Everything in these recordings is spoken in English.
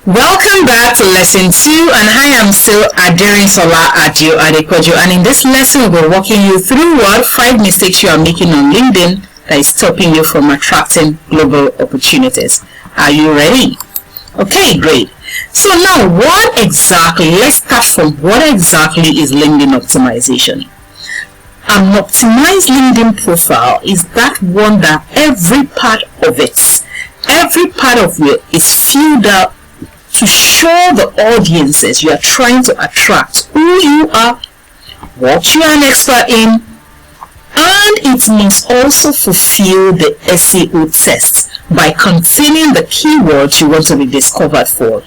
Welcome back to lesson 2, and I am still Aderinsola Adekojo, and in this lesson we'll be walking you through what 5 mistakes you are making on LinkedIn that is stopping you from attracting global opportunities. Are you ready? Okay, great. So now let's start from what exactly is LinkedIn optimization. An optimized LinkedIn profile is that one that every part of it is filled out to show the audiences you are trying to attract who you are, what you are an expert in, and it must also fulfill the SEO test by containing the keywords you want to be discovered for.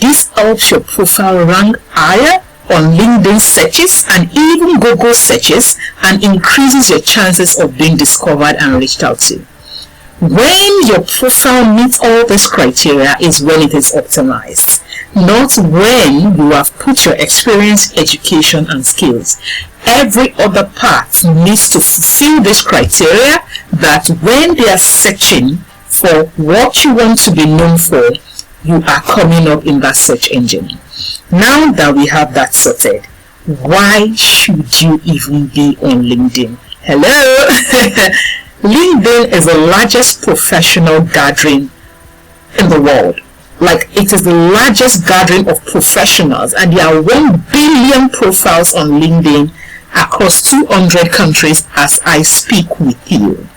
This helps your profile rank higher on LinkedIn searches and even Google searches, and increases your chances of being discovered and reached out to. When your profile meets all these criteria is when it is optimized, not when you have put your experience, education, and skills. Every other part needs to fulfill this criteria, that when they are searching for what you want to be known for, you are coming up in that search engine. Now that we have that sorted, why should you even be on LinkedIn? Hello? LinkedIn is the largest professional gathering in the world. It is the largest gathering of professionals, and there are 1 billion profiles on LinkedIn across 200 countries as I speak with you.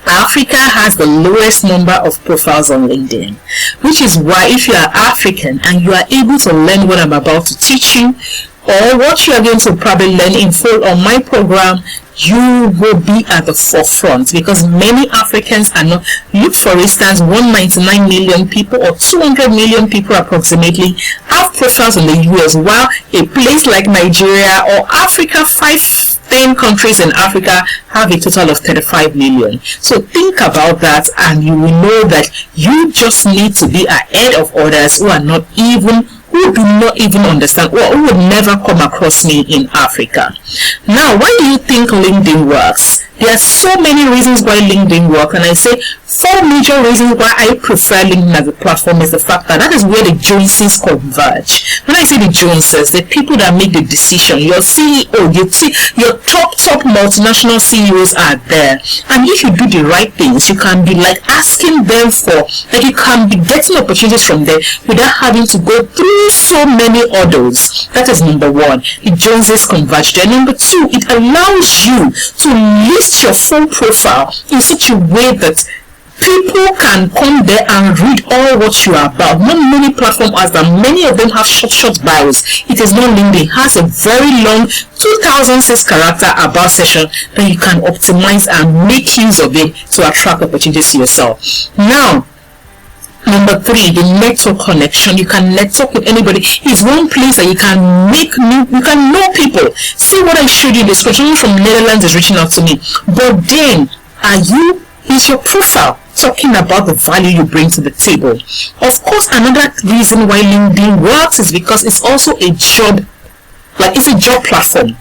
Africa has the lowest number of profiles on LinkedIn, which is why if you are African and you are able to learn what I'm about to teach you, or what you are going to probably learn in full on my program, you will be at the forefront, because many Africans are not. Look, for instance, 199 million people or 200 million people approximately have profiles in the US, while a place like Nigeria or Africa, 10 countries in Africa have a total of 35 million. So think about that, and you will know that you just need to be ahead of others who do not even understand, or who would never come across me in Africa. Now, why do you think LinkedIn works? There are so many reasons why LinkedIn works, and I say 4 major reasons why I prefer LinkedIn as a platform is the fact that is where the Joneses converge. When I say the Joneses, the people that make the decision, your CEO, your top multinational CEOs are there, and if you do the right things, you can be asking them for, you can be getting opportunities from them without having to go through so many others. That is number 1. The Joneses converge there. Number 2, it allows you to list your full profile in such a way that people can come there and read all what you are about. Not many platforms has that. Many of them have short bios. It is not LinkedIn. It has a very long 2006 character about section that you can optimize and make use of it to attract opportunities to yourself. Now, number 3, the network connection. You can network with anybody. It's one place that you can know people. See what I showed you in the description. From Netherlands is reaching out to me. But then, is your profile talking about the value you bring to the table? Of course, another reason why LinkedIn works is because it's also a job, it's a job platform.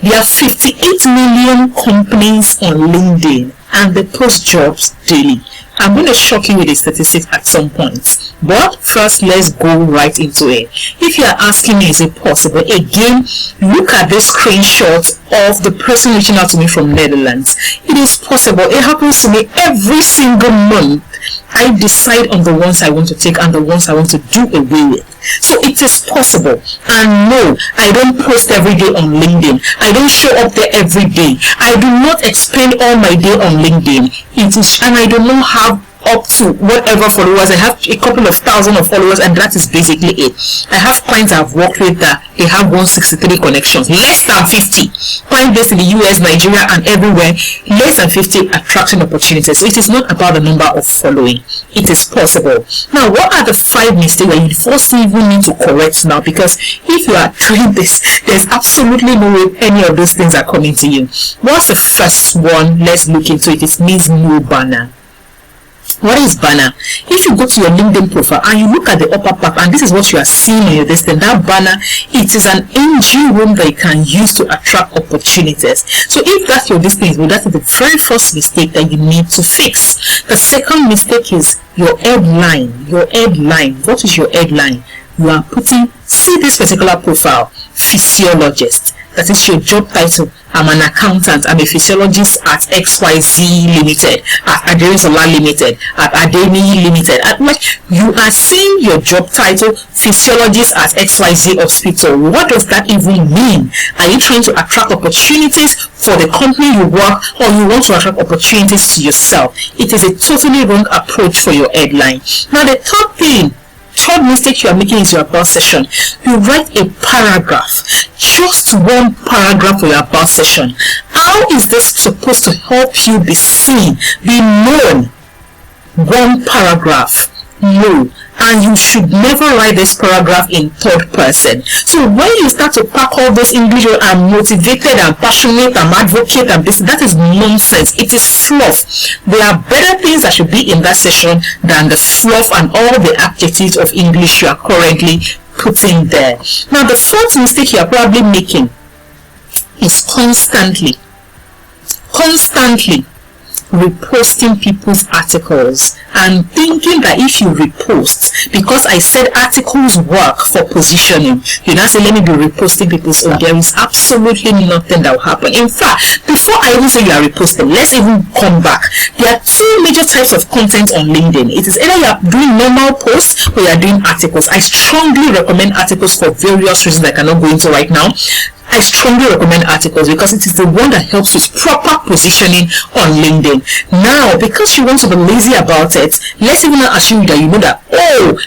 There are 58 million companies on LinkedIn, and they post jobs daily. I'm going to shock you with the statistics at some point, but first let's go right into it. If you are asking me, is it possible? Again, look at this screenshot of the person reaching out to me from Netherlands. It is possible. It happens to me every single month. I decide on the ones I want to take and the ones I want to do away with. So it is possible. And no, I don't post every day on LinkedIn. I don't show up there every day. I do not expend all my day on LinkedIn. And I do not have up to whatever followers. I have a couple of thousand of followers, and that is basically it. I have clients I've worked with that they have 163 connections, less than 50. Clients based in the US, Nigeria, and everywhere, less than 50 attraction opportunities. So it is not about the number of following. It is possible. Now, what are the 5 mistakes that you first even need to correct now? Because if you are doing this, there's absolutely no way any of those things are coming to you. What's the first one? Let's look into it. It means no banner. What is banner? If you go to your LinkedIn profile and you look at the upper part and this is what you are seeing on your desktop, that banner, it is an engine room that you can use to attract opportunities. So if that's your business, well, that is the very first mistake that you need to fix. The second mistake is your headline. Your headline. What is your headline? You are putting, see this particular profile, physiologist. That is your job title. I'm an accountant. I'm a physiologist at XYZ Limited, at Aderisola Limited, at Ademi Limited. At which you are seeing your job title, physiologist at XYZ Hospital. What does that even mean? Are you trying to attract opportunities for the company you work, or you want to attract opportunities to yourself? It is a totally wrong approach for your headline. Now, the third mistake you are making is your about section. You write a paragraph, just one paragraph for your about section. How is this supposed to help you be seen, be known? One paragraph. No. And you should never write this paragraph in third person. So when you start to pack all those English and motivated and passionate and advocate and this, that is nonsense. It is fluff. There are better things that should be in that section than the fluff and all the adjectives of English you are currently putting there. Now, the fourth mistake you are probably making is constantly reposting people's articles and thinking that if you repost, because I said articles work for positioning, you now say let me be reposting people's. There is absolutely nothing that will happen. In fact, before I even say you are reposting, let's even come back. There are two major types of content on LinkedIn. It is either you are doing normal posts or you are doing articles. I strongly recommend articles for various reasons I cannot go into right now. I strongly recommend articles because it is the one that helps with proper positioning on LinkedIn. Now, because you want to be lazy about it, let's even assume that you know that,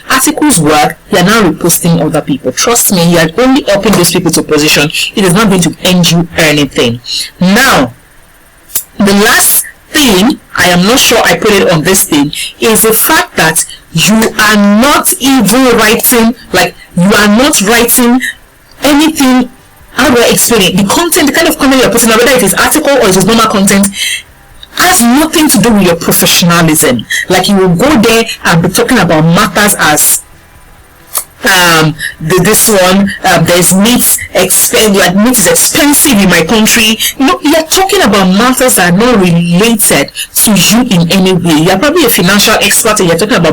articles work, you are now reposting other people. Trust me, you are only helping those people to position. It is not going to end you anything. Now, the last thing, I am not sure I put it on this thing, is the fact that you are not even writing, anything. How do I explain it? The content, the kind of content you're putting, whether it is article or it is normal content, has nothing to do with your professionalism. Like you will go there and be talking about matters as there's meat is expensive in my country. You're talking about matters that are not related to you in any way. You're probably a financial expert and you're talking about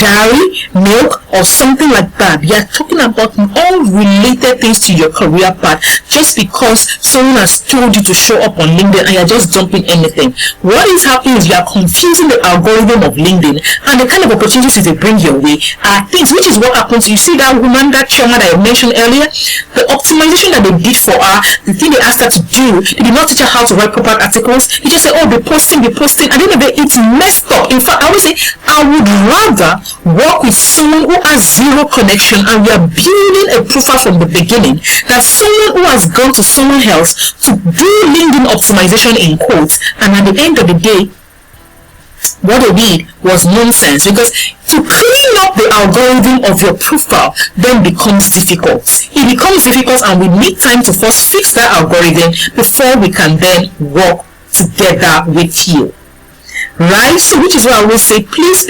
dairy, milk, or something like that. You're talking about all related things to your career path just because someone has told you to show up on LinkedIn and you're just dumping anything. What is happening is you are confusing the algorithm of LinkedIn and the kind of opportunities they bring your way things, which is what happens. You see that woman, that chairman that I mentioned earlier, the optimization that they did for her, the thing they asked her to do, they did not teach her how to write proper articles. They just say, be posting, and then it's messed up. In fact, I would say I would rather work with someone who has zero connection and we are building a profile from the beginning than someone who has gone to someone else to do LinkedIn optimization in quotes, and at the end of the day, what they did was nonsense, because to clean up the algorithm of your profile then becomes difficult. It becomes difficult and we need time to first fix that algorithm before we can then work together with you. Right? So which is why I always say, please,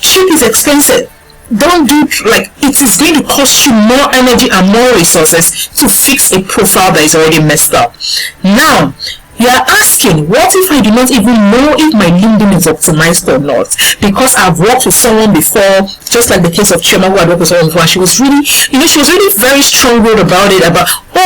cheap is expensive. Don't do it is going to cost you more energy and more resources to fix a profile that is already messed up. Now, you are asking, what if I do not even know if my LinkedIn is optimized or not? Because I've worked with someone before, just like the case of Chema, who I worked with someone before, and she was really very strong-willed about it,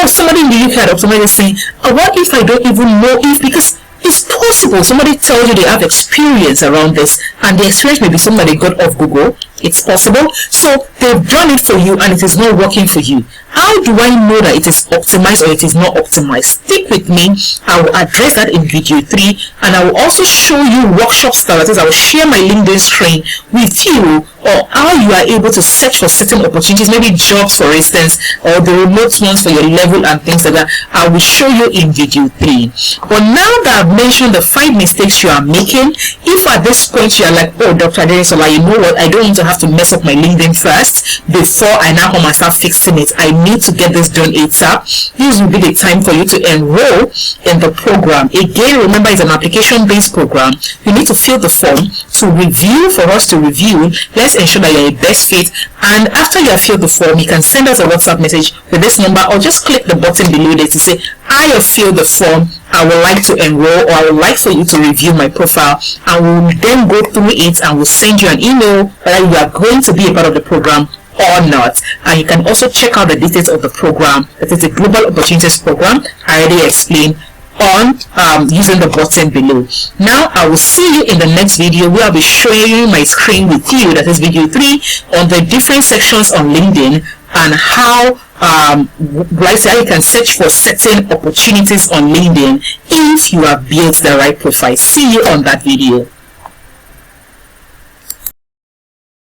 somebody in the UK had optimized this thing. What if I don't even know if, because it's possible somebody tells you they have experience around this, and the experience may be something that they got off Google. It's possible. So they've done it for you and it is not working for you. How do I know that it is optimized or it is not optimized? Stick with me. I will address that in video 3, and I will also show you workshop starters. I will share my LinkedIn screen with you, or how you are able to search for certain opportunities, maybe jobs for instance, or the remote ones for your level and things like that. I will show you in video 3. But now that I've mentioned the 5 mistakes you are making, if at this point you are like, Dr. Aderisola, you know what, I don't want to to have to mess up my LinkedIn first before I now come and start fixing it. I need to get this done ASAP. This will be the time for you to enroll in the program. Again, remember, it's an application-based program. You need to fill the form to review, for us to review. Let's ensure that you're a best fit. And after you have filled the form, you can send us a WhatsApp message with this number, or just click the button below there to say, I have filled the form, I would like to enroll, or I would like for you to review my profile, and we'll then go through it and we'll send you an email whether you are going to be a part of the program or not. And you can also check out the details of the program. That is the Global Opportunities Program. I already explained on using the button below. Now I will see you in the next video where I'll be showing my screen with you, that is video 3, on the different sections on LinkedIn and how you can search for certain opportunities on LinkedIn if you have built the right profile. See you on that video.